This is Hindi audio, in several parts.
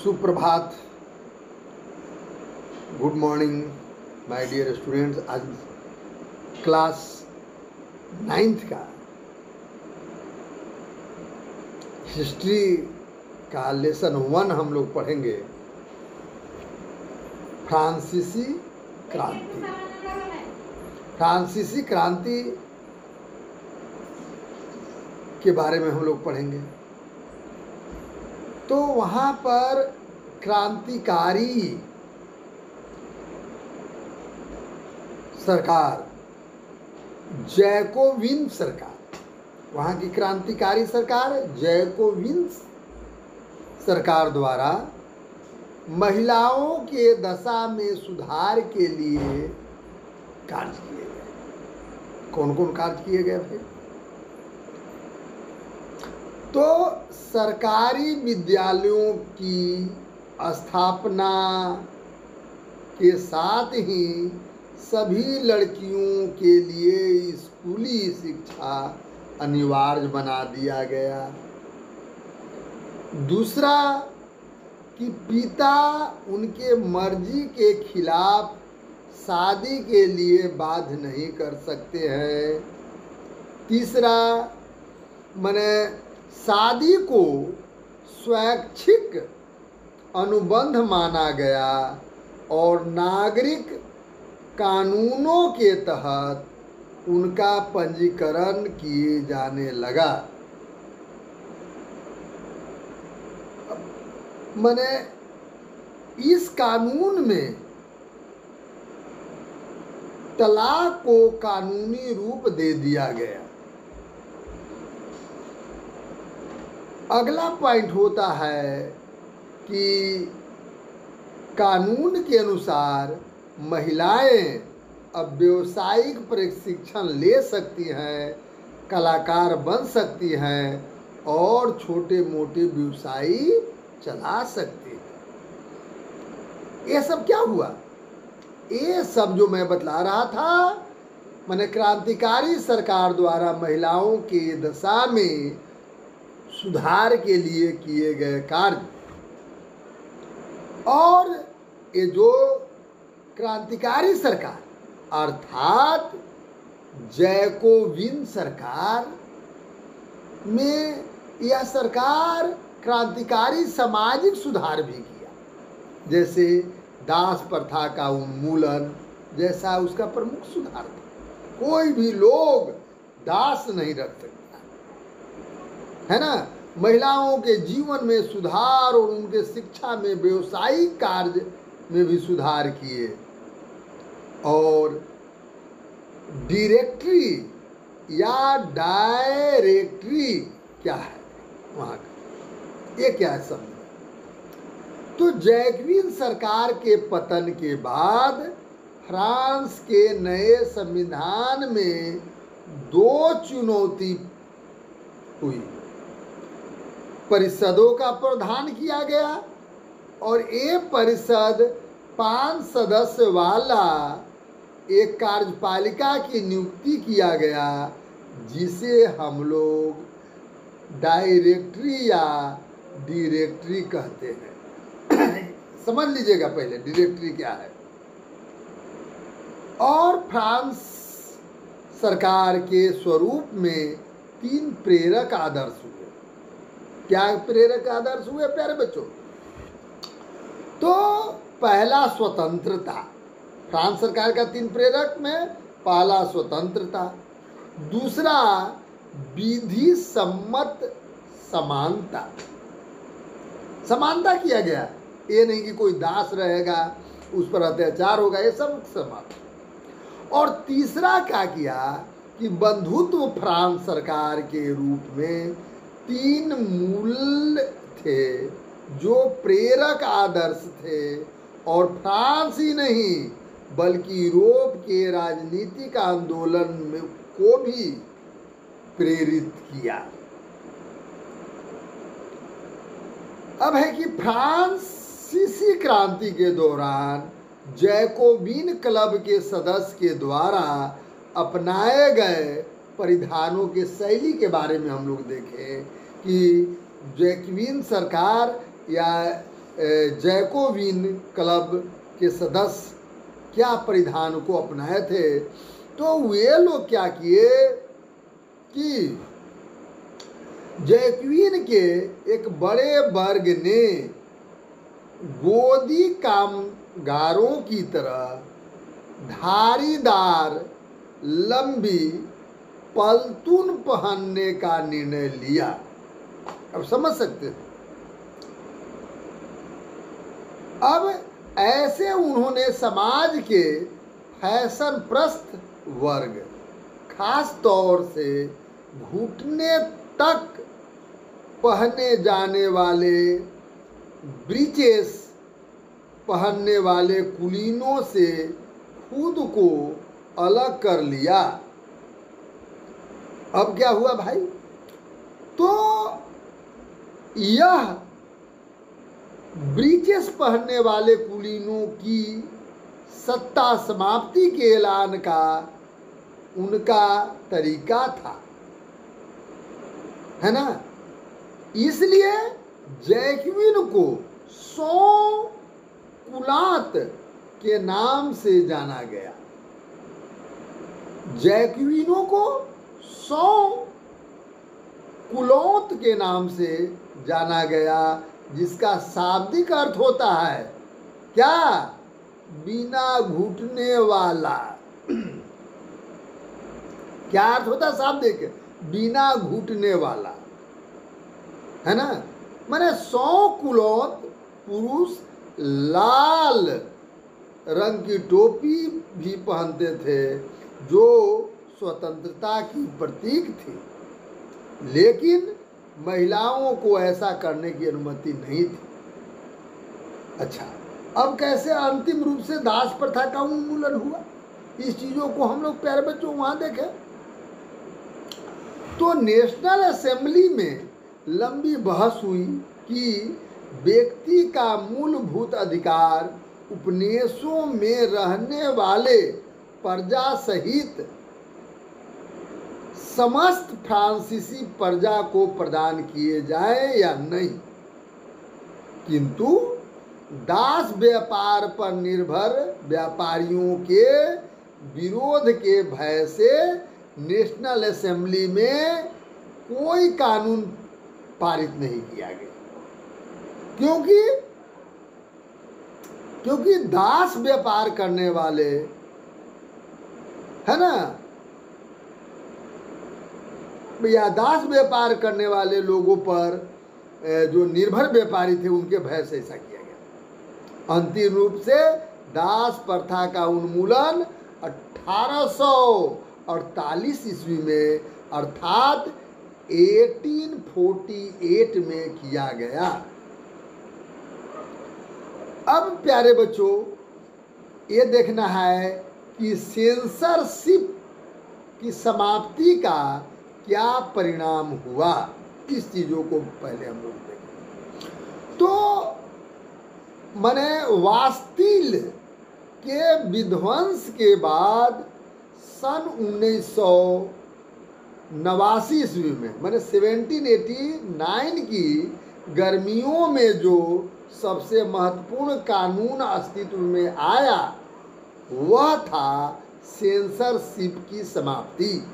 सुप्रभात, good morning my dear students. आज क्लास 9th का हिस्ट्री का लेसन 1 हम लोग पढ़ेंगे। फ्रांसीसी क्रांति। फ्रांसीसी क्रांति के बारे में हम लोग पढ़ेंगे। तो वहाँ पर क्रांतिकारी सरकार, जैकोबिन सरकार, वहाँ की क्रांतिकारी सरकार जैकोबिन सरकार द्वारा महिलाओं के दशा में सुधार के लिए कार्य किए गए। कौन कौन कार्य किए गए भाई? तो सरकारी विद्यालयों की स्थापना के साथ ही सभी लड़कियों के लिए स्कूली शिक्षा अनिवार्य बना दिया गया। दूसरा कि पिता उनके मर्जी के खिलाफ शादी के लिए बाध्य नहीं कर सकते हैं। तीसरा माने शादी को स्वैच्छिक अनुबंध माना गया और नागरिक कानूनों के तहत उनका पंजीकरण किए जाने लगा। माने इस कानून में तलाक को कानूनी रूप दे दिया गया। अगला पॉइंट होता है कि कानून के अनुसार महिलाएं अब व्यावसायिक प्रशिक्षण ले सकती हैं, कलाकार बन सकती हैं और छोटे मोटे व्यवसाय चला सकती हैं। ये सब क्या हुआ? ये सब जो मैं बतला रहा था, मैंने क्रांतिकारी सरकार द्वारा महिलाओं के दशा में सुधार के लिए किए गए कार्य। और ये जो क्रांतिकारी सरकार अर्थात जैकोबिन सरकार में यह सरकार क्रांतिकारी सामाजिक सुधार भी किया, जैसे दास प्रथा का उन्मूलन जैसा उसका प्रमुख सुधार था। कोई भी लोग दास नहीं रख सकता है ना। महिलाओं के जीवन में सुधार और उनके शिक्षा में व्यवसायिक कार्य में भी सुधार किए। और डायरेक्टरी या डायरेक्टरी क्या है वहाँ का, ये क्या है समझ? तो जैकोबिन सरकार के पतन के बाद फ्रांस के नए संविधान में 2 चुनौती हुई। परिषदों का प्रावधान किया गया और ये परिषद 5 सदस्य वाला एक कार्यपालिका की नियुक्ति किया गया, जिसे हम लोग डायरेक्टरी या डायरेक्टरी कहते हैं। समझ लीजिएगा पहले डायरेक्टरी क्या है। और फ्रांस सरकार के स्वरूप में 3 प्रेरक आदर्श हुए। क्या प्रेरक आदर्श हुए प्यारे बच्चों? तो पहला स्वतंत्रता, फ्रांस सरकार का 3 प्रेरक में पहला स्वतंत्रता। दूसरा विधि सम्मत समानता। समानता किया गया, ये नहीं कि कोई दास रहेगा उस पर अत्याचार होगा, ये सब समाप्त। और तीसरा क्या किया कि बंधुत्व। फ्रांस सरकार के रूप में 3 मूल थे जो प्रेरक आदर्श थे और फ्रांस ही नहीं बल्कि यूरोप के राजनीतिक आंदोलन में को भी प्रेरित किया। अब है कि फ्रांसीसी क्रांति के दौरान जैकोबिन क्लब के सदस्य के द्वारा अपनाए गए परिधानों के शैली के बारे में हम लोग देखें कि जैकोबिन सरकार या जैकोबिन क्लब के सदस्य क्या परिधान को अपनाए थे। तो वे लोग क्या किए कि जैक्विन के एक बड़े वर्ग ने गोदी कामगारों की तरह धारीदार लंबी पल्तून पहनने का निर्णय लिया। अब समझ सकते हैं। अब ऐसे उन्होंने समाज के फैशन प्रस्त वर्ग, खास तौर से घुटने तक पहने जाने वाले ब्रीचेस पहनने वाले कुलीनों से खुद को अलग कर लिया। अब क्या हुआ भाई? तो यह ब्रीचेस पहनने वाले कुलीनों की सत्ता समाप्ति के ऐलान का उनका तरीका था, है ना। इसलिए जैक्विन को 100 कुलात के नाम से जाना गया। जैक्विनों को 100 कुलौत के नाम से जाना गया, जिसका शाब्दिक अर्थ होता है क्या? बिना घुटने वाला। क्या अर्थ होता है शाब्दिक? बिना घुटने वाला, है ना। माने 100 कुलौत पुरुष लाल रंग की टोपी भी पहनते थे, जो स्वतंत्रता की प्रतीक थी, लेकिन महिलाओं को ऐसा करने की अनुमति नहीं थी। अच्छा, अब कैसे अंतिम रूप से दास प्रथा का उन्मूलन हुआ? इस चीजों को हम लोग प्यारे बच्चों वहां देखें तो नेशनल असेंबली में लंबी बहस हुई कि व्यक्ति का मूलभूत अधिकार उपनिवेशों में रहने वाले प्रजा सहित समस्त फ्रांसीसी प्रजा को प्रदान किए जाए या नहीं। किंतु दास व्यापार पर निर्भर व्यापारियों के विरोध के भय से नेशनल असेंबली में कोई कानून पारित नहीं किया गया, क्योंकि दास व्यापार करने वाले, है ना, या दास व्यापार करने वाले लोगों पर जो निर्भर व्यापारी थे, उनके भय से ऐसा किया गया। अंतिम रूप से दास प्रथा का उन्मूलन 1848 ईस्वी में अर्थात 1848 में किया गया। अब प्यारे बच्चों, ये देखना है कि सेंसरशिप की समाप्ति का क्या परिणाम हुआ। इस चीजों को पहले हम लोग देखें। तो माने वास्तिल के विध्वंस के बाद सन 1989 ईस्वी में, माने 1789 की गर्मियों में जो सबसे महत्वपूर्ण कानून अस्तित्व में आया, वह था सेंसरशिप की समाप्ति।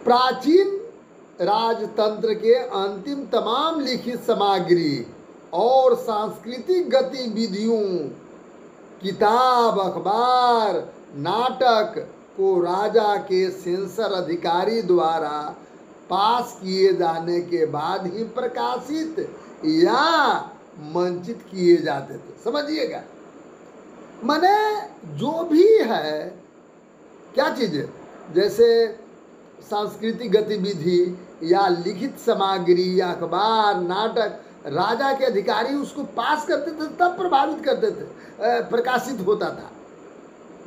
प्राचीन राजतंत्र के अंतिम तमाम लिखित सामग्री और सांस्कृतिक गतिविधियों, किताब, अखबार, नाटक को राजा के सेंसर अधिकारी द्वारा पास किए जाने के बाद ही प्रकाशित या मंचित किए जाते थे। समझिएगा, माने जो भी है क्या चीजें, जैसे सांस्कृतिक गतिविधि या लिखित सामग्री या अखबार, नाटक, राजा के अधिकारी उसको पास करते थे, तब प्रभावित करते थे, प्रकाशित होता था,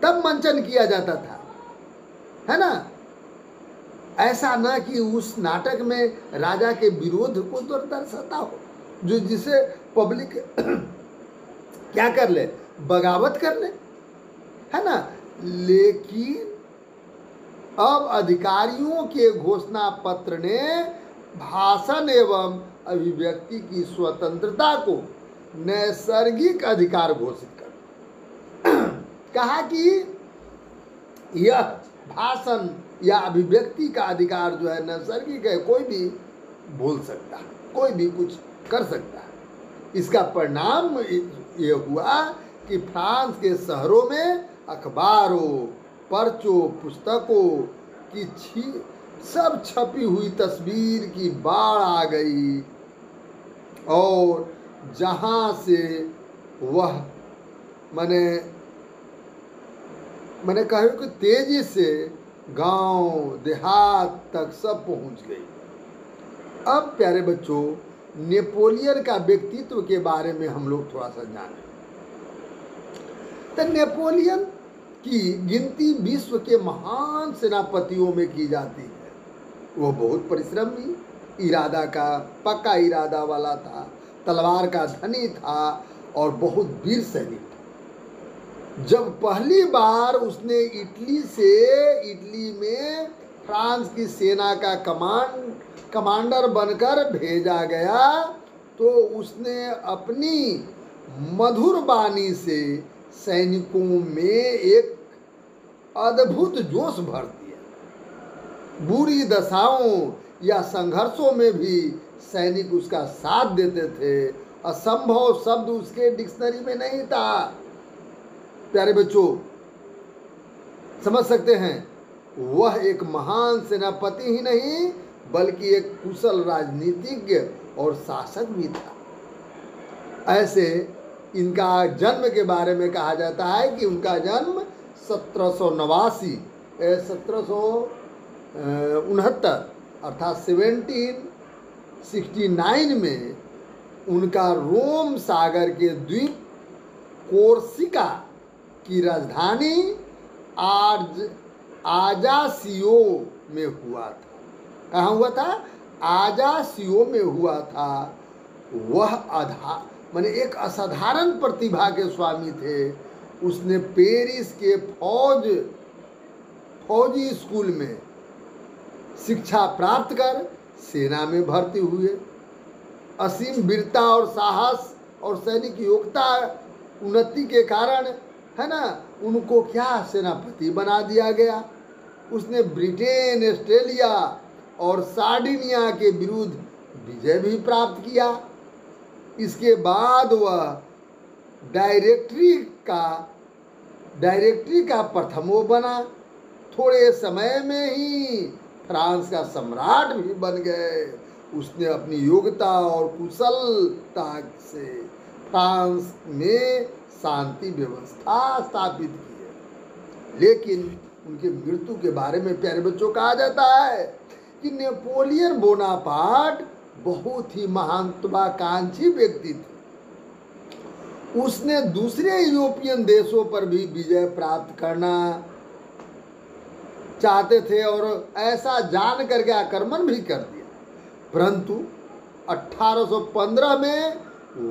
तब मंचन किया जाता था, है ना। ऐसा ना कि उस नाटक में राजा के विरोध को दर्शाता हो, जो जिसे पब्लिक क्या कर ले, बगावत कर ले, है ना। लेकिन अब अधिकारियों के घोषणा पत्र ने भाषण एवं अभिव्यक्ति की स्वतंत्रता को नैसर्गिक अधिकार घोषित कर कहा कि यह भाषण या अभिव्यक्ति का अधिकार जो है नैसर्गिक है, कोई भी बोल सकता है, कोई भी कुछ कर सकता है। इसका परिणाम ये हुआ कि फ्रांस के शहरों में अखबारों, पर्चों, पुस्तकों की सब छपी हुई तस्वीर की बाढ़ आ गई और जहाँ से वह मैंने कहा कि तेजी से गांव देहात तक सब पहुंच गई। अब प्यारे बच्चों, नेपोलियन का व्यक्तित्व के बारे में हम लोग थोड़ा सा जानें। तो नेपोलियन की गिनती विश्व के महान सेनापतियों में की जाती है। वो बहुत परिश्रमी, इरादा का पक्का इरादा वाला था, तलवार का धनी था और बहुत वीर सैनिक था। जब पहली बार उसने इटली में फ्रांस की सेना का कमांडर बनकर भेजा गया तो उसने अपनी मधुर वाणी से सैनिकों में एक अद्भुत जोश भर दिया। बुरी दशाओं या संघर्षों में भी सैनिक उसका साथ देते थे। असंभव शब्द उसके डिक्शनरी में नहीं था। प्यारे बच्चों, समझ सकते हैं, वह एक महान सेनापति ही नहीं बल्कि एक कुशल राजनीतिज्ञ और शासक भी था। ऐसे इनका जन्म के बारे में कहा जाता है कि उनका जन्म 1789 अर्थात 1769 में उनका रोम सागर के द्वीप कोर्सिका की राजधानी आजासियो में हुआ था। कहाँ हुआ था? आजासियो में हुआ था। वह एक असाधारण प्रतिभा के स्वामी थे। उसने पेरिस के फौजी स्कूल में शिक्षा प्राप्त कर सेना में भर्ती हुए। असीम वीरता और साहस और सैनिक योग्यता उन्नति के कारण, है ना, उनको क्या सेनापति बना दिया गया। उसने ब्रिटेन, ऑस्ट्रेलिया और सार्डिनिया के विरुद्ध विजय भी प्राप्त किया। इसके बाद वह डायरेक्टरी का प्रथमो बना। थोड़े समय में ही फ्रांस का सम्राट भी बन गए। उसने अपनी योग्यता और कुशलता से फ्रांस में शांति व्यवस्था स्थापित की है। लेकिन उनके मृत्यु के बारे में प्यारे बच्चों कहा जाता है कि नेपोलियन बोनापार्ट बहुत ही महत्वाकांक्षी व्यक्ति थे। उसने दूसरे यूरोपियन देशों पर भी विजय प्राप्त करना चाहते थे और ऐसा जान करके आक्रमण भी कर दिया। परंतु 1815 में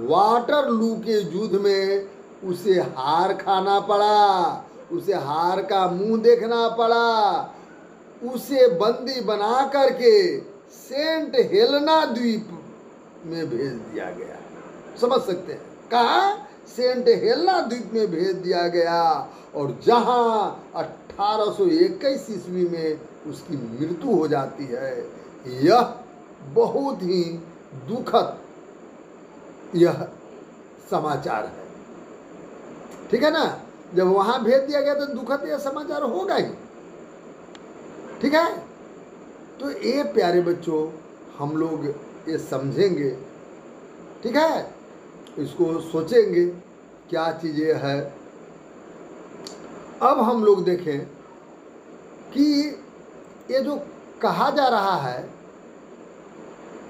वाटरलू के युद्ध में उसे हार खाना पड़ा। उसे हार का मुंह देखना पड़ा। उसे बंदी बना करके सेंट हेलेना द्वीप में भेज दिया गया। समझ सकते हैं, कहाँ? सेंट हेलेना द्वीप में भेज दिया गया और जहाँ 1821 ईस्वी में उसकी मृत्यु हो जाती है। यह बहुत ही दुखद यह समाचार है। ठीक है ना? जब वहाँ भेज दिया गया तो दुखद यह समाचार होगा ही। ठीक है? तो ये प्यारे बच्चों, हम लोग ये समझेंगे, ठीक है, इसको सोचेंगे क्या चीज़ें है। अब हम लोग देखें कि ये जो कहा जा रहा है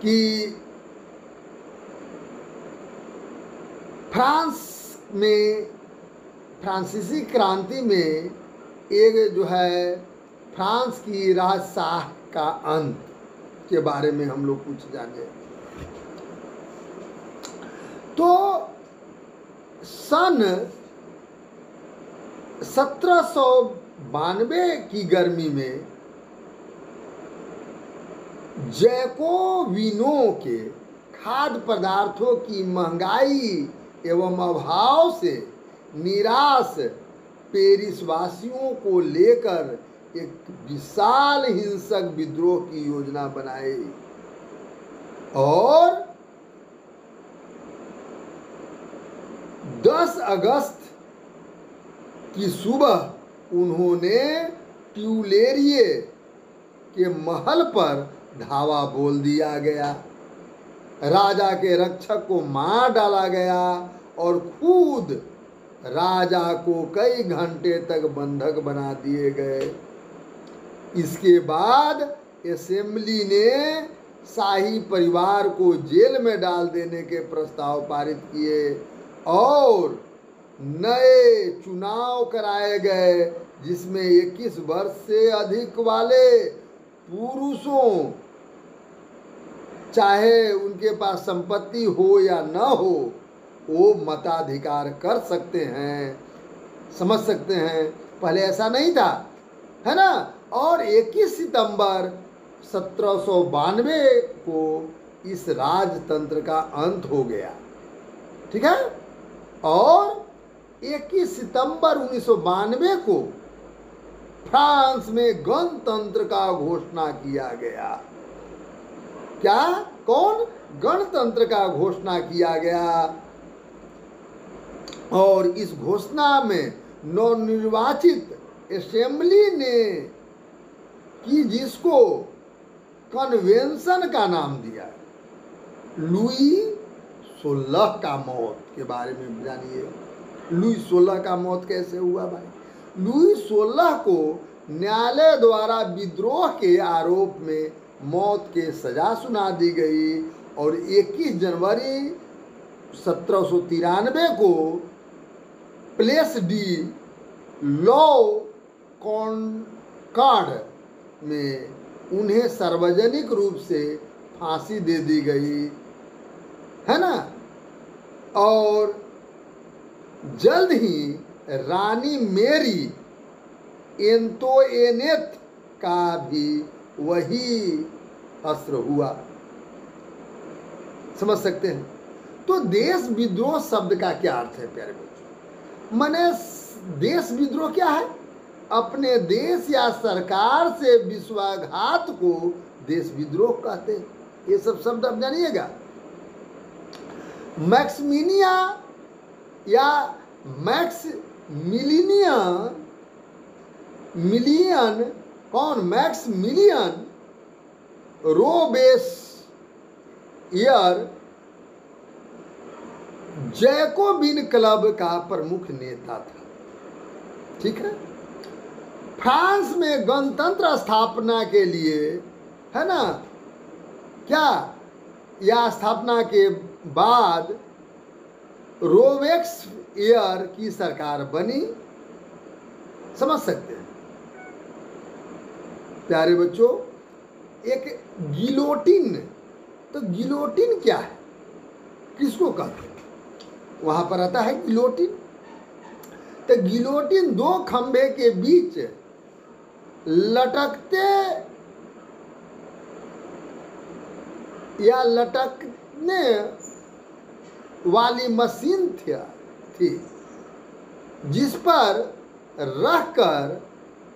कि फ्रांस में फ्रांसीसी क्रांति में एक जो है फ्रांस की राजशाह का अंत के बारे में हम लोग कुछ जाने। तो सन 1792 की गर्मी में जैकोबिनो के खाद्य पदार्थों की महंगाई एवं अभाव से निराश पेरिस वासियों को लेकर एक विशाल हिंसक विद्रोह की योजना बनाई और 10 अगस्त की सुबह उन्होंने ट्यूलेरिये के महल पर धावा बोल दिया गया। राजा के रक्षक को मार डाला गया और खुद राजा को कई घंटे तक बंधक बना दिए गए। इसके बाद असेंबली ने शाही परिवार को जेल में डाल देने के प्रस्ताव पारित किए और नए चुनाव कराए गए जिसमें 21 वर्ष से अधिक वाले पुरुषों, चाहे उनके पास संपत्ति हो या न हो, वो मताधिकार कर सकते हैं। समझ सकते हैं, पहले ऐसा नहीं था, है ना। और 21 सितंबर 1792 को इस राजतंत्र का अंत हो गया। ठीक है। और 21 सितंबर 1992 को फ्रांस में गणतंत्र का घोषणा किया गया। क्या? कौन? गणतंत्र का घोषणा किया गया। और इस घोषणा में नवनिर्वाचित असेंबली ने की जिसको कन्वेंशन का नाम दिया, लुई 16 का मौत के बारे में जानिए। लुई 16 का मौत कैसे हुआ भाई? लुई 16 को न्यायालय द्वारा विद्रोह के आरोप में मौत के सजा सुना दी गई और 21 जनवरी 1793 को प्लेस डी लॉ कॉन्कॉर्ड में उन्हें सार्वजनिक रूप से फांसी दे दी गई, है ना। और जल्द ही रानी मेरी एंतोइनेट का भी वही अस्त्र हुआ। समझ सकते हैं। तो देश विद्रोह शब्द का क्या अर्थ है प्यारे बच्चों? माने देश विद्रोह क्या है? अपने देश या सरकार से विश्वासघात को देश विद्रोह कहते हैं। ये सब शब्द आप जानिएगा। मैक्सिमिनिया या मिलियन कौन? मैक्सिमिलियन रोबेस्पियर जैकोबिन क्लब का प्रमुख नेता था। ठीक है। फ्रांस में गणतंत्र स्थापना के लिए, है ना, क्या, या स्थापना के बाद रोबेस्पियर की सरकार बनी। समझ सकते हैं प्यारे बच्चों। एक गिलोटिन, तो गिलोटिन क्या है, किसको कहते हैं? वहां पर आता है गिलोटिन। तो गिलोटिन दो खंभे के बीच लटकते या लटकने वाली मशीन थी जिस पर रखकर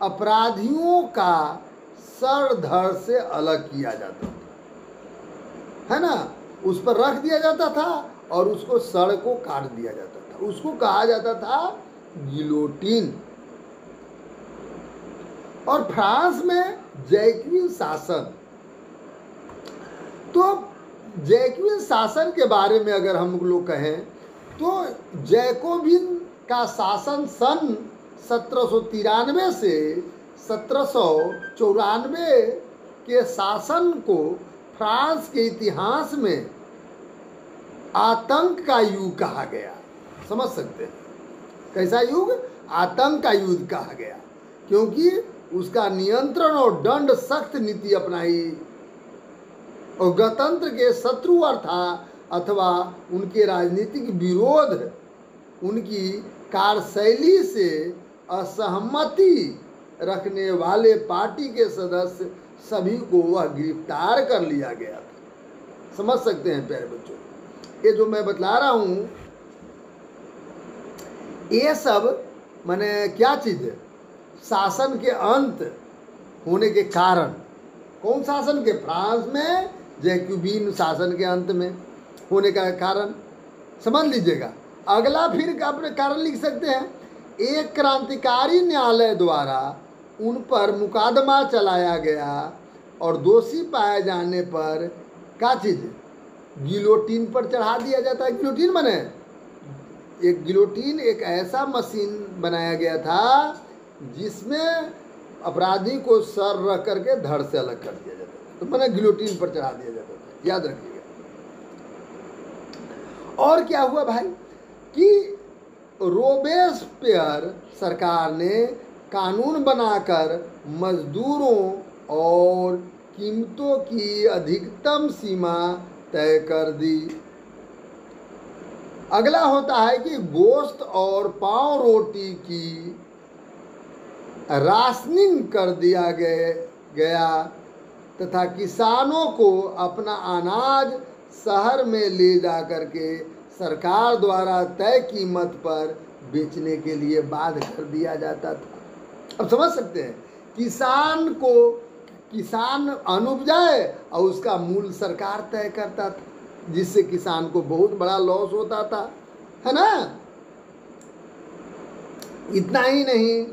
अपराधियों का सर धड़ से अलग किया जाता था, है ना। उस पर रख दिया जाता था और उसको सर को काट दिया जाता था। उसको कहा जाता था गिलोटिन। और फ्रांस में जैकबिन शासन, तो जैकबिन शासन के बारे में अगर हम लोग कहें तो जैकोबिन का शासन सन 1793 से 1794 के शासन को फ्रांस के इतिहास में आतंक का युग कहा गया। समझ सकते हैं कैसा युग? आतंक का युग कहा गया, क्योंकि उसका नियंत्रण और दंड सख्त नीति अपनाई और गणतंत्र के शत्रु अथवा उनके राजनीतिक विरोध, उनकी कार्यशैली से असहमति रखने वाले पार्टी के सदस्य सभी को वह गिरफ्तार कर लिया गया था। समझ सकते हैं प्यारे बच्चों। ये जो मैं बतला रहा हूँ ये सब माने क्या चीज़ है, शासन के अंत होने के कारण। कौन शासन के? फ्रांस में जैक्यूबिन शासन के अंत में होने का कारण समझ लीजिएगा। अगला फिर अपने कारण लिख सकते हैं, एक क्रांतिकारी न्यायालय द्वारा उन पर मुकदमा चलाया गया और दोषी पाए जाने पर क्या चीज़, गिलोटीन पर चढ़ा दिया जाता है। गिलोटीन माने एक गिलोटीन एक ऐसा मशीन बनाया गया था जिसमें अपराधी को सर रख करके धड़ से अलग कर दिया जाता था, तो मैंने गिलोटीन पर चढ़ा दिया जाता था, याद रखिएगा। और क्या हुआ भाई कि रोबेस्पियर सरकार ने कानून बनाकर मजदूरों और कीमतों की अधिकतम सीमा तय कर दी। अगला होता है कि गोश्त और पाव रोटी की राशनिंग कर दिया गया तथा किसानों को अपना अनाज शहर में ले जा करके सरकार द्वारा तय कीमत पर बेचने के लिए बाध्य कर दिया जाता था। अब समझ सकते हैं, किसान अन्न उपजाए और उसका मूल्य सरकार तय करता था, जिससे किसान को बहुत बड़ा लॉस होता था, है ना। इतना ही नहीं,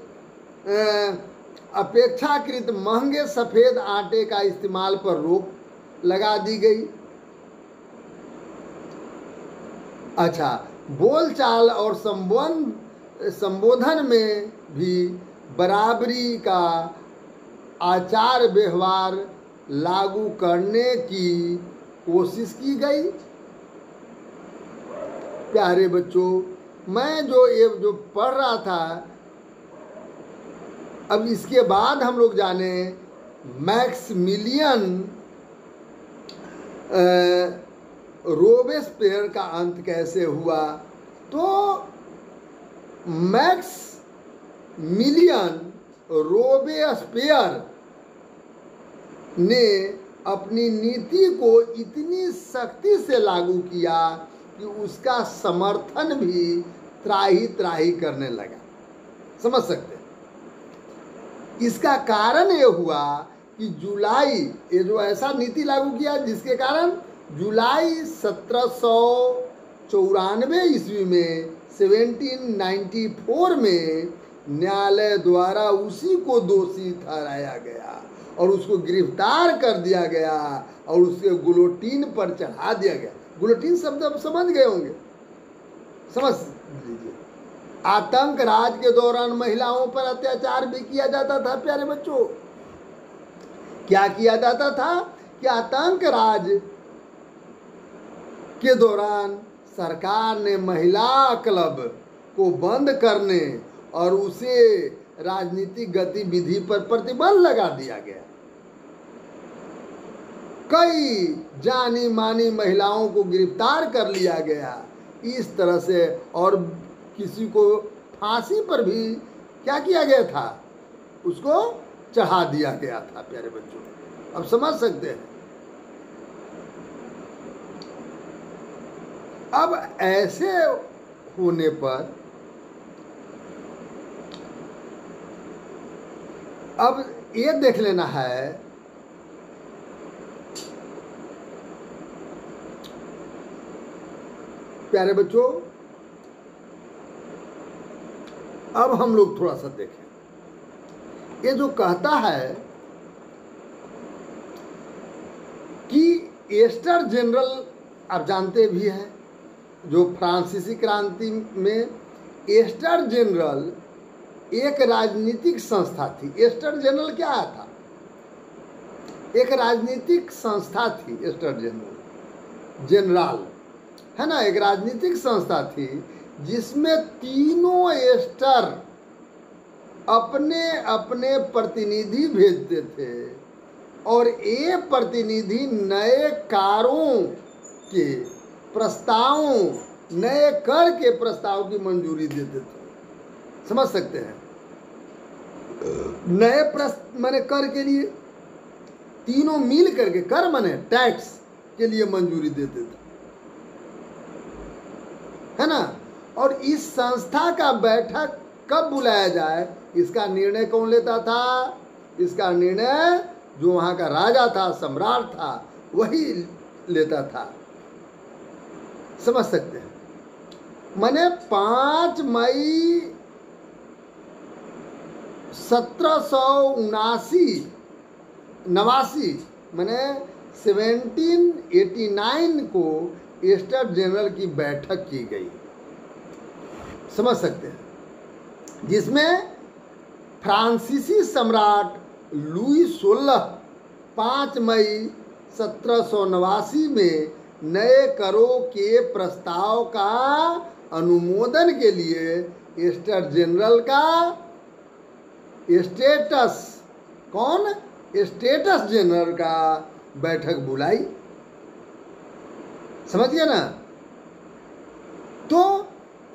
अपेक्षाकृत महंगे सफ़ेद आटे का इस्तेमाल पर रोक लगा दी गई। अच्छा, बोलचाल और संबोधन में भी बराबरी का आचार व्यवहार लागू करने की कोशिश की गई। प्यारे बच्चों, मैं जो पढ़ रहा था, अब इसके बाद हम लोग जाने मैक्सिमिलियन रोबेस्पियर का अंत कैसे हुआ। तो मैक्सिमिलियन रोबेस्पियर ने अपनी नीति को इतनी सख्ती से लागू किया कि उसका समर्थन भी त्राही त्राही करने लगा। समझ सकते हैं। इसका कारण ये हुआ कि ये जो ऐसा नीति लागू किया जिसके कारण जुलाई 1794 ईस्वी में 1794 में न्यायालय द्वारा उसी को दोषी ठहराया गया और उसको गिरफ्तार कर दिया गया और उसके गुलोटीन पर चढ़ा दिया गया। गुलोटीन शब्द अब समझ गए होंगे, समझ लीजिए। आतंक राज के दौरान महिलाओं पर अत्याचार भी किया जाता था प्यारे बच्चों। क्या किया जाता था कि आतंक राज के दौरान सरकार ने महिला क्लब को बंद करने और उसे राजनीतिक गतिविधि पर प्रतिबंध लगा दिया गया। कई जानी मानी महिलाओं को गिरफ्तार कर लिया गया इस तरह से, और किसी को फांसी पर भी क्या किया गया था, उसको चढ़ा दिया गया था प्यारे बच्चों। अब समझ सकते हैं। अब ऐसे होने पर अब ये देख लेना है प्यारे बच्चों, अब हम लोग थोड़ा सा देखें। ये जो कहता है कि एस्टर जनरल, आप जानते भी हैं, जो फ्रांसीसी क्रांति में एस्टर जनरल एक राजनीतिक संस्था थी। एस्टर जनरल क्या था? एक राजनीतिक संस्था थी। एस्टर जनरल है ना, एक राजनीतिक संस्था थी जिसमें तीनों एस्टर अपने अपने प्रतिनिधि भेजते थे और ये प्रतिनिधि नए कारों के प्रस्तावों, नए कर के प्रस्ताव की मंजूरी देते थे। समझ सकते हैं। नए माने कर के लिए तीनों मिल करके, कर माने टैक्स, के लिए मंजूरी देते थे, है ना। और इस संस्था का बैठक कब बुलाया जाए, इसका निर्णय कौन लेता था? इसका निर्णय जो वहाँ का राजा था, सम्राट था, वही लेता था। समझ सकते हैं। मैंने 5 मई 1789 मैंने 1789 को स्टेट जनरल की बैठक की गई। समझ सकते हैं, जिसमें फ्रांसीसी सम्राट लुई 16 5 मई 1789 में नए करों के प्रस्ताव का अनुमोदन के लिए स्टेट जनरल का स्टेटस जनरल का बैठक बुलाई। समझ गया ना। तो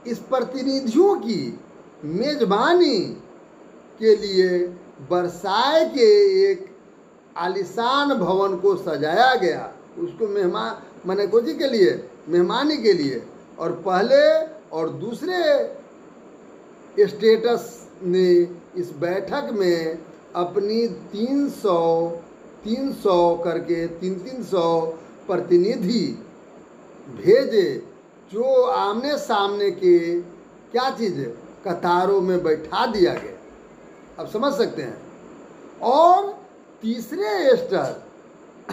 इस प्रतिनिधियों की मेजबानी के लिए वर्साय के एक आलीशान भवन को सजाया गया, उसको कोची के लिए, मेहमानी के लिए। और पहले और दूसरे स्टेटस ने इस बैठक में अपनी 300 करके 300 प्रतिनिधि भेजे, जो आमने सामने के क्या चीज़ कतारों में बैठा दिया गया। अब समझ सकते हैं। और तीसरे स्तर,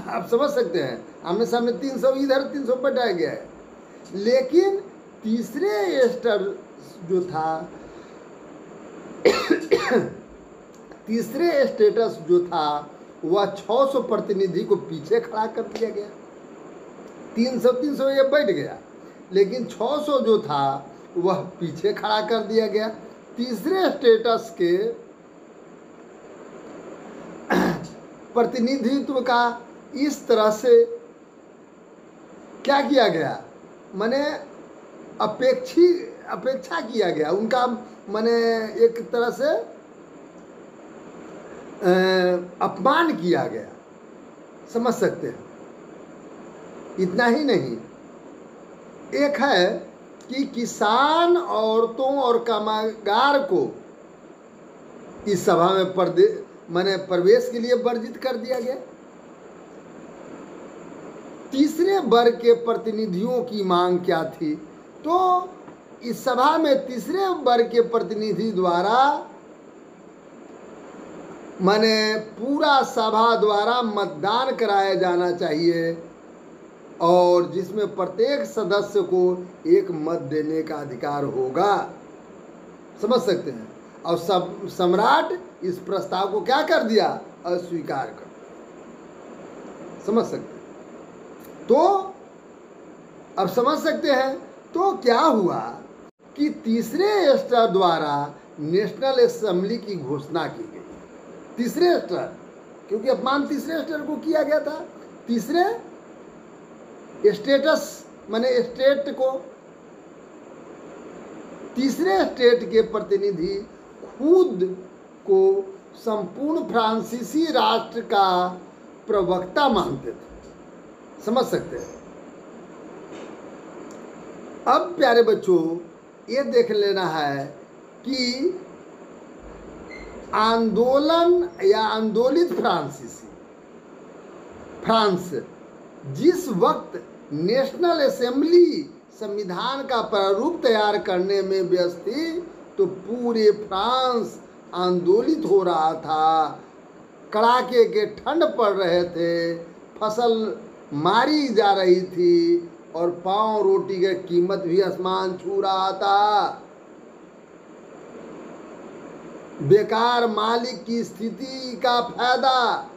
आप समझ सकते हैं, आमने सामने 300 इधर 300 बैठाया गया है, लेकिन तीसरे स्तर जो था तीसरे स्टेटस जो था वह 600 प्रतिनिधि को पीछे खड़ा कर दिया गया। 300 ये बैठ गया, लेकिन 600 जो था वह पीछे खड़ा कर दिया गया। तीसरे स्टेटस के प्रतिनिधित्व का इस तरह से क्या किया गया, माने अपेक्षा किया गया उनका, माने एक तरह से अपमान किया गया। समझ सकते हैं। इतना ही नहीं, एक है कि किसान, औरतों और कामगार को इस सभा में प्रवेश के लिए वर्जित कर दिया गया। तीसरे वर्ग के प्रतिनिधियों की मांग क्या थी? तो इस सभा में तीसरे वर्ग के प्रतिनिधि द्वारा पूरा सभा द्वारा मतदान कराया जाना चाहिए, और जिसमें प्रत्येक सदस्य को एक मत देने का अधिकार होगा। समझ सकते हैं। और सम्राट इस प्रस्ताव को क्या कर दिया? अस्वीकार कर। समझ सकते हैं। तो अब समझ सकते हैं। तो क्या हुआ कि तीसरे स्तर द्वारा नेशनल असेंबली की घोषणा की गई। तीसरे स्तर, क्योंकि अपमान तीसरे स्तर को किया गया था। तीसरे स्टेटस स्टेट को, तीसरे स्टेट के प्रतिनिधि खुद को संपूर्ण फ्रांसीसी राष्ट्र का प्रवक्ता मानते थे। समझ सकते हैं। अब प्यारे बच्चों, ये देख लेना है कि आंदोलन या आंदोलित फ्रांस जिस वक्त नेशनल असेंबली संविधान का प्रारूप तैयार करने में व्यस्त थी, तो पूरे फ्रांस आंदोलित हो रहा था। कड़ाके के ठंड पड़ रहे थे, फसल मारी जा रही थी, और पाव रोटी की कीमत भी आसमान छू रहा था। बेकार मालिक की स्थिति का फायदा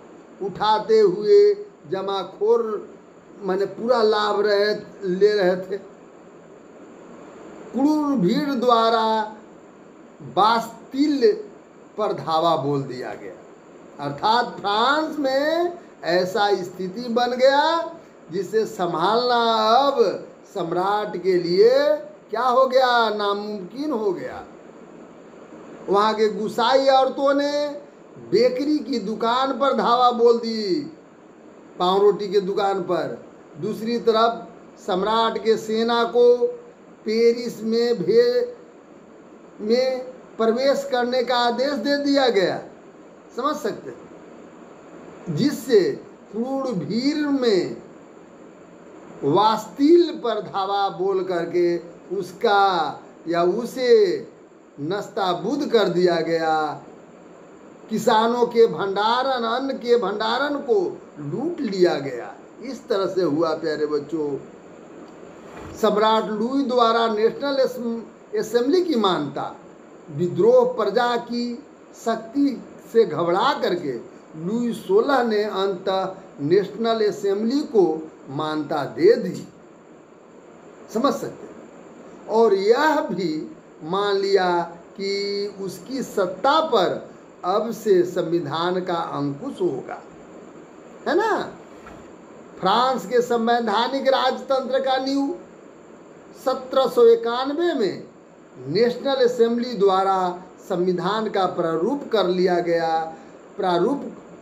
उठाते हुए जमाखोर पूरा लाभ ले रहे थे। क्रूर भीड़ द्वारा बास्तिल पर धावा बोल दिया गया। अर्थात फ्रांस में ऐसा स्थिति बन गया जिसे संभालना अब सम्राट के लिए क्या हो गया? नामुमकिन हो गया। वहाँ के गुसाई औरतों ने बेकरी की दुकान पर धावा बोल दी, पाव रोटी की दुकान पर, दूसरी तरफ सम्राट के सेना को पेरिस में प्रवेश करने का आदेश दे दिया गया। समझ सकते हैं, जिससे क्रूर भीड़ में वास्तिल पर धावा बोल करके उसका या उसे नस्ताबूद कर दिया गया। किसानों के भंडारण, अन्न के भंडारण को लूट लिया गया। इस तरह से हुआ प्यारे बच्चों। सम्राट लुई द्वारा नेशनल असेंबली की मान्यता, विद्रोह प्रजा की शक्ति से घबरा करके लुई 16 ने अंततः नेशनल असेंबली को मान्यता दे दी। समझ सकते हैं। और यह भी मान लिया कि उसकी सत्ता पर अब से संविधान का अंकुश होगा, है ना। फ्रांस के संवैधानिक राजतंत्र का नींव 1791 में नेशनल असेंबली द्वारा संविधान का प्रारूप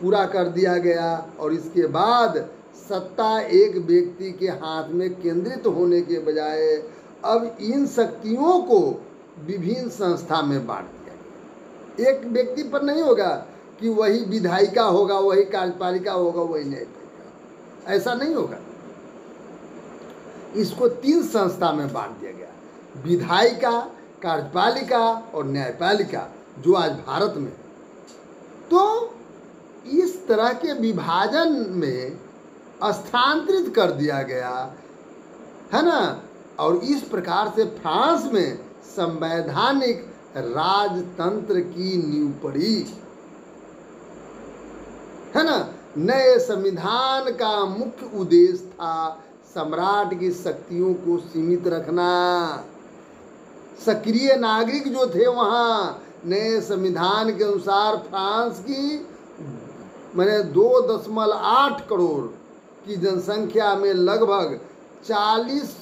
पूरा कर दिया गया। और इसके बाद सत्ता एक व्यक्ति के हाथ में केंद्रित होने के बजाय अब इन शक्तियों को विभिन्न संस्था में बांट दिया गया। एक व्यक्ति पर नहीं होगा कि वही विधायिका होगा, वही कार्यपालिका होगा, वही न्यायपालिका, ऐसा नहीं होगा। इसको 3 संस्था में बांट दिया गया, विधायिका, कार्यपालिका और न्यायपालिका, जो आज भारत में। तो इस तरह के विभाजन में स्थानांतरित कर दिया गया, है ना। और इस प्रकार से फ्रांस में संवैधानिक राजतंत्र की नींव पड़ी, है ना। नए संविधान का मुख्य उद्देश्य था सम्राट की शक्तियों को सीमित रखना। सक्रिय नागरिक जो थे वहाँ, नए संविधान के अनुसार फ्रांस की 2.8 करोड़ की जनसंख्या में लगभग 40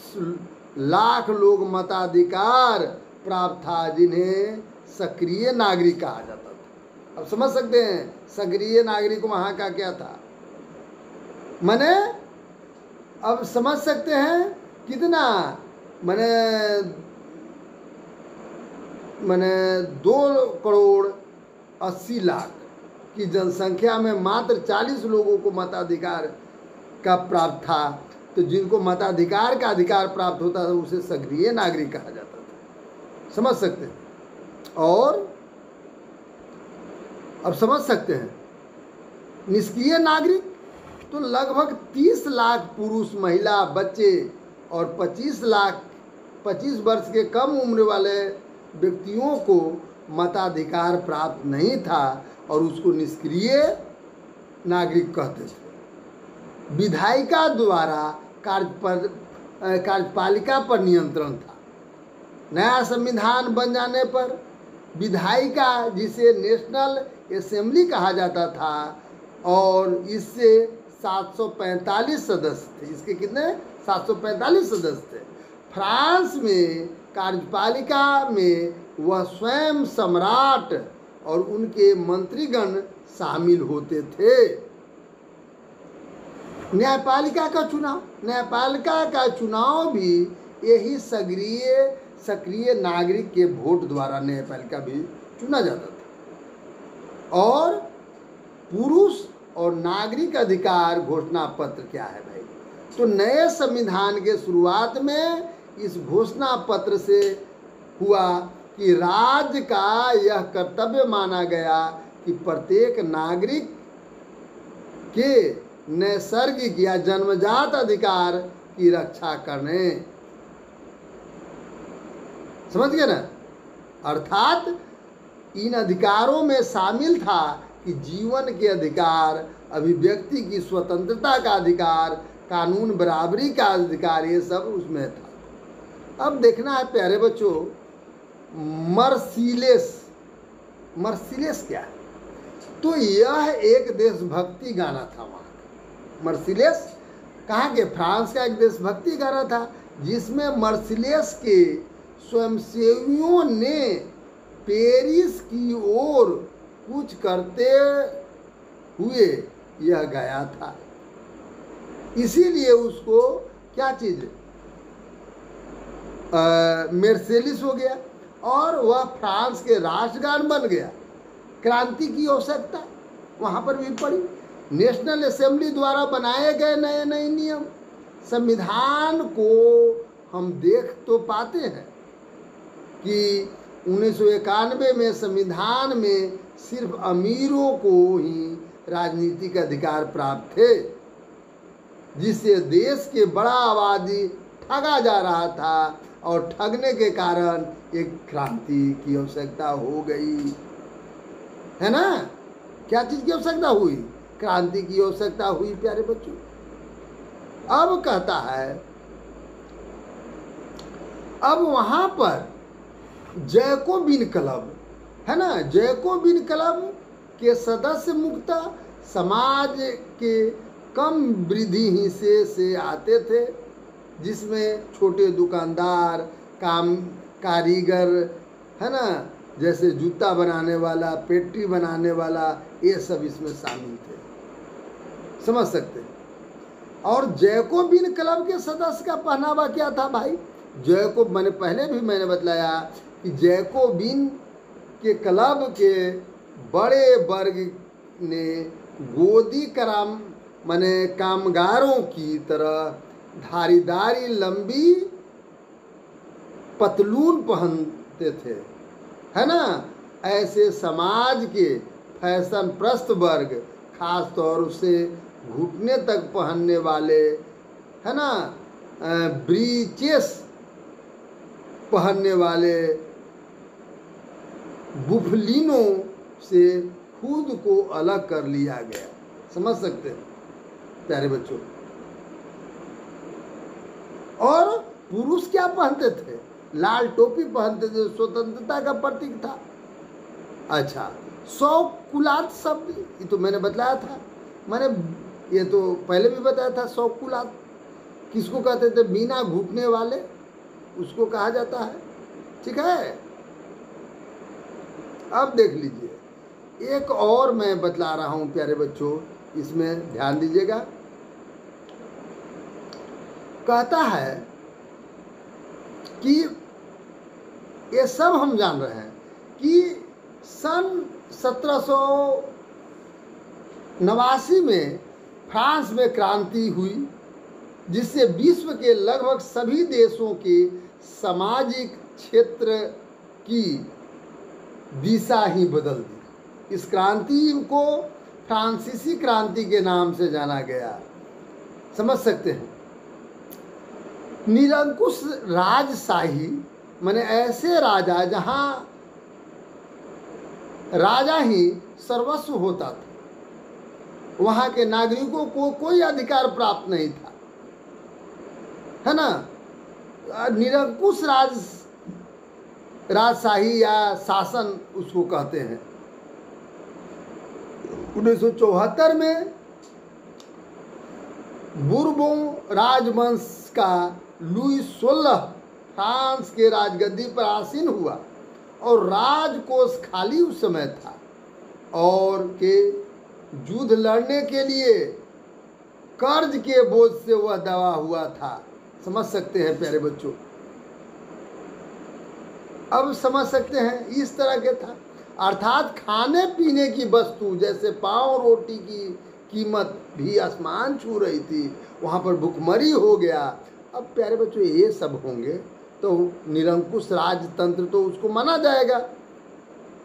लाख लोग मताधिकार प्राप्त था, जिन्हें सक्रिय नागरिक कहा जाता था। अब समझ सकते हैं सक्रिय नागरिक वहाँ का क्या था। माने अब समझ सकते हैं कितना, माने 2.80 करोड़ की जनसंख्या में मात्र 40 लोगों को मताधिकार का प्राप्त था। तो जिनको मताधिकार का अधिकार प्राप्त होता था उसे सक्रिय नागरिक कहा जाता था। समझ सकते हैं। और अब समझ सकते हैं निष्क्रिय नागरिक तो लगभग 30 लाख पुरुष, महिला, बच्चे और 25 वर्ष के कम उम्र वाले व्यक्तियों को मताधिकार प्राप्त नहीं था और उसको निष्क्रिय नागरिक कहते थे। विधायिका द्वारा कार्यपालिका पर नियंत्रण था। नया संविधान बन जाने पर विधायिका, जिसे नेशनल असेंबली कहा जाता था, और इससे 745 सदस्य थे। इसके कितने? 745 सदस्य थे। फ्रांस में कार्यपालिका में वह स्वयं सम्राट और उनके मंत्रीगण शामिल होते थे। न्यायपालिका का चुनाव भी यही सक्रिय नागरिक के वोट द्वारा न्यायपालिका भी चुना जाता था। और पुरुष और नागरिक अधिकार घोषणा पत्र क्या है भाई? तो नए संविधान के शुरुआत में इस घोषणा पत्र से हुआ कि राज्य का यह कर्तव्य माना गया कि प्रत्येक नागरिक के नैसर्गिक या जन्मजात अधिकार की रक्षा करने। समझ गए ना? अर्थात इन अधिकारों में शामिल था कि जीवन के अधिकार, अभिव्यक्ति की स्वतंत्रता का अधिकार, कानून बराबरी का अधिकार, ये सब उसमें था। अब देखना है प्यारे बच्चों, मर्सिलेस क्या है? तो यह एक देशभक्ति गाना था वहाँ का। मर्सिलेस कहाँ के? फ्रांस का एक देशभक्ति गाना था, जिसमें मर्सिलेस के स्वयंसेवियों ने पेरिस की ओर कूच करते हुए यह गाया था। इसीलिए उसको क्या चीज मेर्सेलिस हो गया और वह फ्रांस के राष्ट्रगान बन गया। क्रांति की आवश्यकता वहाँ पर भी पड़ी। नेशनल असेंबली द्वारा बनाए गए नए नए नियम, संविधान को हम देख तो पाते हैं कि 1991 में संविधान में सिर्फ अमीरों को ही राजनीतिक अधिकार प्राप्त थे, जिससे देश के बड़ा आबादी ठगा जा रहा था और ठगने के कारण एक क्रांति की आवश्यकता हो गई, है ना। क्या चीज की आवश्यकता हुई? क्रांति की आवश्यकता हुई प्यारे बच्चों। अब कहता है, अब वहां पर जैकोबिन क्लब है ना, जैकोबिन क्लब के सदस्य मुक्त समाज के कम वृद्धि हिस्से से आते थे, जिसमें छोटे दुकानदार, कारीगर है ना, जैसे जूता बनाने वाला, पेटी बनाने वाला, ये सब इसमें शामिल थे, समझ सकते हैं। और जैकोबिन क्लब के सदस्य का पहनावा क्या था भाई? मैंने पहले भी बतलाया कि जैकोबिन के क्लब के बड़े वर्ग ने गोदी कामगारों की तरह धारीदारी लंबी पतलून पहनते थे, है ना। ऐसे समाज के फैशन प्रस्त वर्ग, खास तौर से घुटने तक पहनने वाले, है ना, ब्रीचेस पहनने वाले बुफलिनों से खुद को अलग कर लिया गया। समझ सकते हैं प्यारे बच्चों। और पुरुष क्या पहनते थे? लाल टोपी पहनते थे, स्वतंत्रता का प्रतीक था। अच्छा, शौकुलात शब्द, ये तो मैंने बतलाया था, ये तो पहले भी बताया था। शौकुलात किसको कहते थे? बिना घुटने वाले, उसको कहा जाता है, ठीक है। अब देख लीजिए, एक और मैं बतला रहा हूं प्यारे बच्चों, इसमें ध्यान दीजिएगा। कहता है कि ये सब हम जान रहे हैं कि सन 1789 में फ्रांस में क्रांति हुई, जिससे विश्व के लगभग सभी देशों के सामाजिक क्षेत्र की दिशा ही बदल दी। इस क्रांति को फ्रांसीसी क्रांति के नाम से जाना गया, समझ सकते हैं। निरंकुश राजशाही माने ऐसे राजा जहां राजा ही सर्वस्व होता था, वहां के नागरिकों को कोई अधिकार प्राप्त नहीं था, है ना। निरंकुश राजशाही या शासन उसको कहते हैं। 1974 में बुर्बों राजवंश का लुई 16 फ्रांस के राजगद्दी पर आसीन हुआ और राजकोष खाली उस समय था और के युद्ध लड़ने के लिए कर्ज के बोझ से वह दबा हुआ था। समझ सकते हैं प्यारे बच्चों। अब समझ सकते हैं, इस तरह के था। अर्थात खाने पीने की वस्तु जैसे पाव रोटी की कीमत भी आसमान छू रही थी, वहाँ पर भुखमरी हो गया। अब प्यारे बच्चों, ये सब होंगे तो निरंकुश राजतंत्र तो उसको माना जाएगा।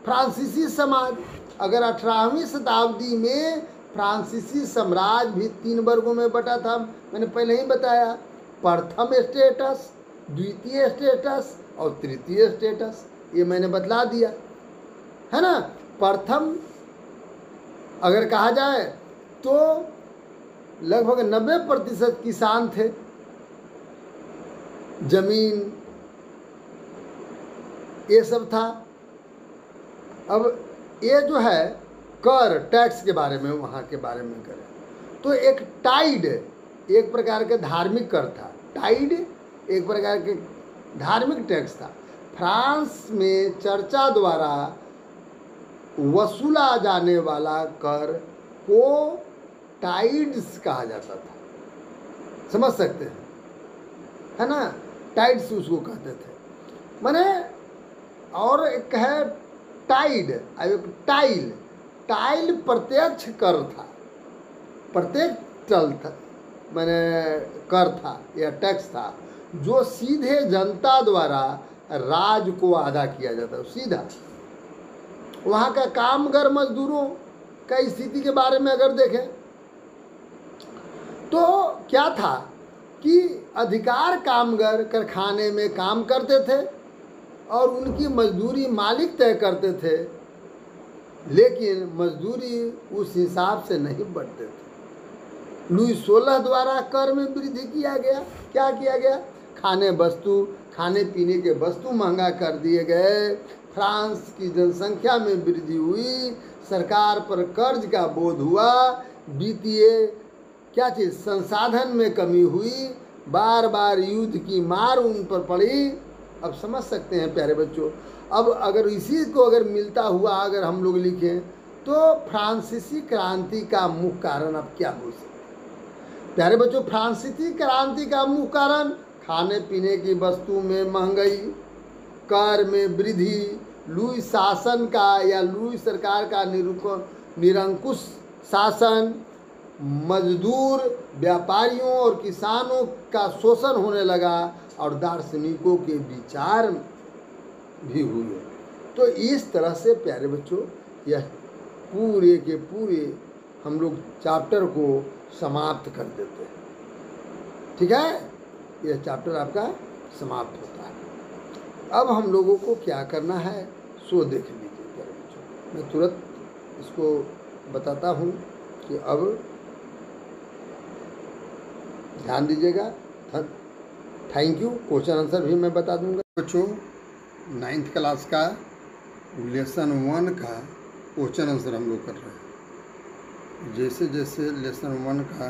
फ्रांसीसी समाज, अगर 18वीं शताब्दी में फ्रांसीसी साम्राज्य भी 3 वर्गों में बटा था, मैंने पहले ही बताया। प्रथम स्टेटस, द्वितीय स्टेटस और तृतीय स्टेटस, ये मैंने बतला दिया, है ना। प्रथम अगर कहा जाए तो लगभग 90% किसान थे, जमीन ये सब था। अब ये जो है कर टैक्स के बारे में, वहाँ के बारे में करें तो एक टाइड एक प्रकार के धार्मिक कर था। टाइड एक प्रकार के धार्मिक टैक्स था। फ्रांस में चर्चा द्वारा वसूला जाने वाला कर को टाइड्स कहा जाता था। समझ सकते हैं, है ना, टाइड्स उसको कहते थे। माने और एक है टाइड, टाइल। टाइल प्रत्यक्ष कर था, प्रत्यक्ष चल था, मैंने कर था या टैक्स था, जो सीधे जनता द्वारा राज को अदा किया जाता है, सीधा। वहाँ का कामगर मजदूरों का स्थिति के बारे में अगर देखें तो क्या था कि अधिकार कामगर कारखाने में काम करते थे और उनकी मजदूरी मालिक तय करते थे, लेकिन मजदूरी उस हिसाब से नहीं बढ़ते थे। लुई 16 द्वारा कर में वृद्धि किया गया। क्या किया गया? खाने पीने के वस्तु महंगा कर दिए गए, फ्रांस की जनसंख्या में वृद्धि हुई, सरकार पर कर्ज का बोझ हुआ, वित्तीय क्या चीज़ संसाधन में कमी हुई, बार बार युद्ध की मार उन पर पड़ी। अब समझ सकते हैं प्यारे बच्चों। अब अगर इसी को अगर मिलता हुआ अगर हम लोग लिखें तो फ्रांसीसी क्रांति का मुख्य कारण अब क्या हो सकता है? प्यारे बच्चों, फ्रांसीसी क्रांति का मुख्य कारण खाने पीने की वस्तु में महंगाई, कर में वृद्धि, लुई शासन का या लुई सरकार का निरंकुश शासन, मजदूर, व्यापारियों और किसानों का शोषण होने लगा और दार्शनिकों के विचार भी हुए। तो इस तरह से प्यारे बच्चों यह पूरे के पूरे हम लोग चैप्टर को समाप्त कर देते हैं। ठीक है, यह चैप्टर आपका समाप्त होता है। अब हम लोगों को क्या करना है सो देख लीजिए प्यारे बच्चों। मैं तुरंत इसको बताता हूँ कि अब ध्यान दीजिएगा। Thank you. क्वेश्चन आंसर भी मैं बता दूंगा बच्चों। 9th क्लास का लेसन 1 का क्वेश्चन आंसर हम लोग कर रहे हैं। जैसे जैसे लेसन 1 का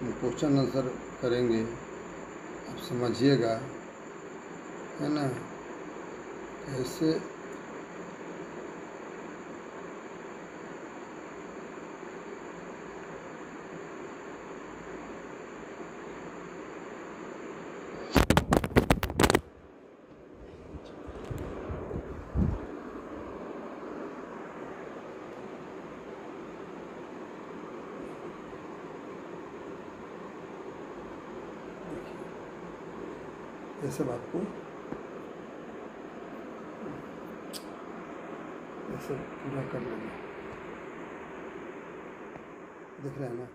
हम क्वेश्चन आंसर करेंगे आप समझिएगा, है ना, कैसे ये सब आपको ये सब पूरा कर लेंगे। दिख रहा है ना।